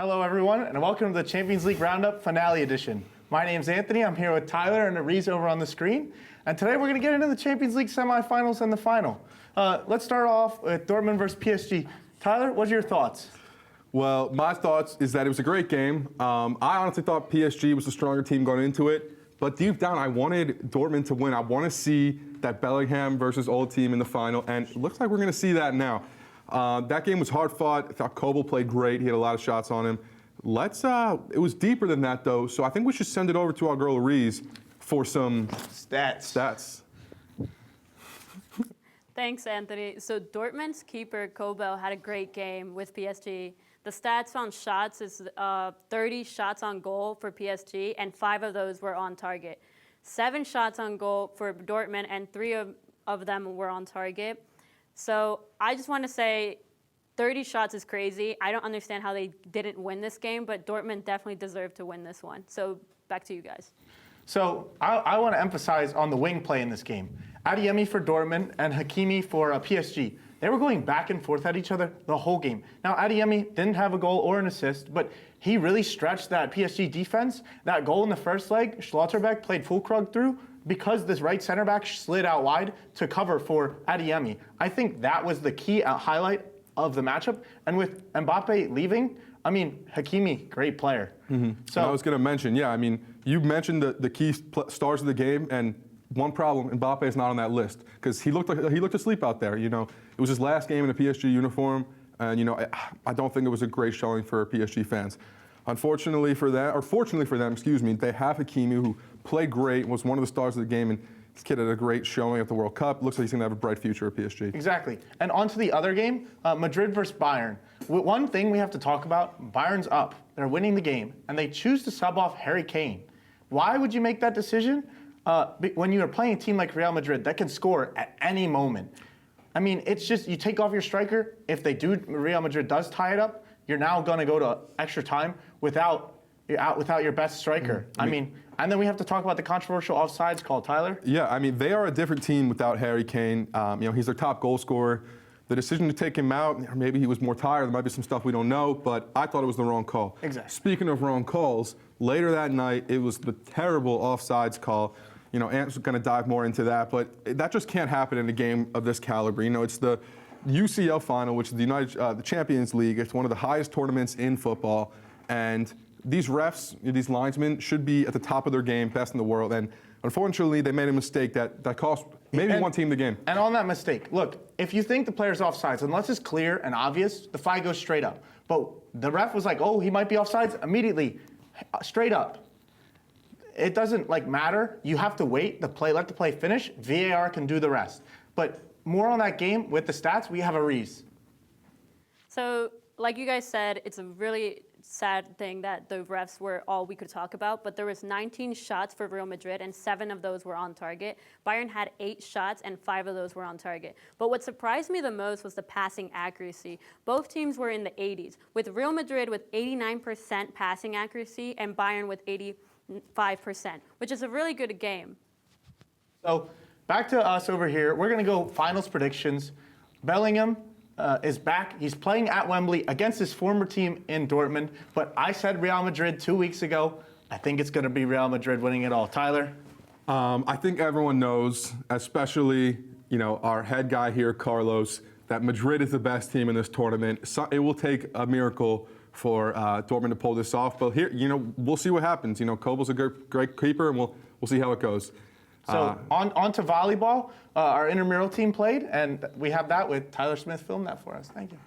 Hello, everyone, and welcome to the Champions League Roundup Finale Edition. My name's Anthony. I'm here with Tyler and Ariz over on the screen. And today we're going to get into the Champions League semifinals and the final. Let's start off with Dortmund versus PSG. Tyler, what's your thoughts? Well, my thoughts is that it was a great game. I honestly thought PSG was the stronger team going into it. But deep down, I wanted Dortmund to win. I want to see that Bellingham versus old team in the final. And it looks like we're going to see that now. That game was hard fought. I thought Kobel played great. He had a lot of shots on him. It was deeper than that, though. So I think we should send it over to our girl, Ariz, for some stats. Thanks, Anthony. So Dortmund's keeper, Kobel, had a great game with PSG. The stats on shots is 30 shots on goal for PSG, and 5 of those were on target. 7 shots on goal for Dortmund, and 3 of them were on target. So I just want to say 30 shots is crazy. I don't understand how they didn't win this game, but Dortmund definitely deserved to win this one. So back to you guys. So I want to emphasize on the wing play in this game. Adeyemi for Dortmund and Hakimi for PSG. They were going back and forth at each other the whole game. Now, Adeyemi didn't have a goal or an assist, but he really stretched that PSG defense. That goal in the first leg, Schlotterbeck played Füllkrug through because this right center back slid out wide to cover for Adeyemi. I think that was the key highlight of the matchup. And with Mbappe leaving, I mean, Hakimi, great player. Mm-hmm. So I was going to mention, you mentioned the key stars of the game, and one problem, Mbappe is not on that list because he looked asleep out there. It was his last game in a PSG uniform, and I don't think it was a great showing for PSG fans. Fortunately for them, they have Hakimi, who played great, was one of the stars of the game, and this kid had a great showing at the World Cup. Looks like he's going to have a bright future at PSG. Exactly. And on to the other game, Madrid versus Bayern. One thing we have to talk about, Bayern's up. They're winning the game, and they choose to sub off Harry Kane. Why would you make that decision? When you are playing a team like Real Madrid that can score at any moment. I mean, it's just you take off your striker. If Real Madrid does tie it up, you're now going to go to extra time without your best striker. Mm-hmm. And then we have to talk about the controversial offsides call, Tyler. Yeah, they are a different team without Harry Kane. He's their top goal scorer. The decision to take him out, maybe he was more tired. There might be some stuff we don't know, but I thought it was the wrong call. Exactly. Speaking of wrong calls, later that night, it was the terrible offsides call. Ant's going to dive more into that, but that just can't happen in a game of this caliber. It's the UCL final, which is the Champions League. It's one of the highest tournaments in football, and these refs, these linesmen, should be at the top of their game, best in the world. And unfortunately, they made a mistake that cost maybe one team the game. And on that mistake, look, if you think the player's offsides, unless it's clear and obvious, the flag goes straight up. But the ref was like, oh, he might be offsides, immediately, straight up. It doesn't matter. You have to wait, let the play finish. VAR can do the rest. But more on that game with the stats, we have Ariz. So, like you guys said, it's a really sad thing that the refs were all we could talk about, but there was 19 shots for Real Madrid, and 7 of those were on target. Bayern had 8 shots, and 5 of those were on target. But what surprised me the most was the passing accuracy. Both teams were in the 80s, with Real Madrid with 89% passing accuracy and Bayern with 85%, which is a really good game. So back to us over here. We're going to go finals predictions. Bellingham is back. He's playing at Wembley against his former team in Dortmund. But I said Real Madrid 2 weeks ago. I think it's going to be Real Madrid winning it all. Tyler? I think everyone knows, especially our head guy here, Carlos, that Madrid is the best team in this tournament. So it will take a miracle for Dortmund to pull this off. But here, we'll see what happens. Kobel's a great keeper, and we'll see how it goes. So on to volleyball. Our intramural team played, and we have that with Tyler Smith filmed that for us. Thank you.